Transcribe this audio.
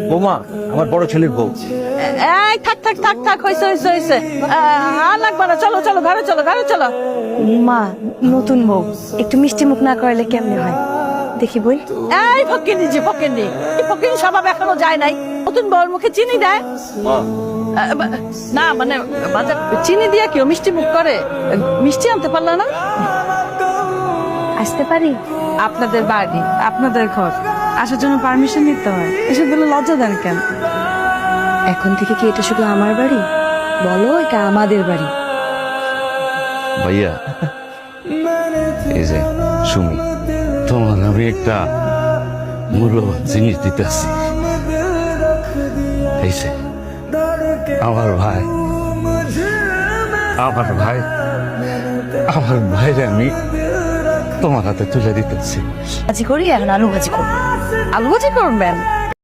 বৌমা, আমার বড় ছেলের বউ। এই থাক থাক থাক থাক, হয়েছে আর লাগবে না, চলো চলো ঘরে চলো ঘরে চলো। মা, নতুন বউ একটু মিষ্টি মুখ না করলে কেমনে হয়? দেখি বই। এই ফকিনি জি ফকিনি, এই ফকিনি স্বভাব এখনো যায় নাই। নতুন বউর মুখে চিনি দেয় না, মানে বাজার চিনি দিয়ে কেউ মিষ্টি মুখ করে? মিষ্টি আনতে পারলা না? আসতে পারি? আপনাদের বাড়ি, আপনাদের ঘর, আসার জন্য পারমিশন নিতে হয়। এসব বলে লজ্জা দেন কেন? এখন থেকে কি এটা শুধু আমার বাড়ি? বলো, এটা আমাদের বাড়ি। ভাইয়া, এই যে সুমি, তোমার আমি একটা মূল্যবান জিনিস দিতেছি। এই যে আমার ভাই, আমার ভাইরে আমি তোমার হাতে তুলে দিতেছি। ভাজি করি, এখন আলু ভাজি করবো। আলু ভাজি করবেন?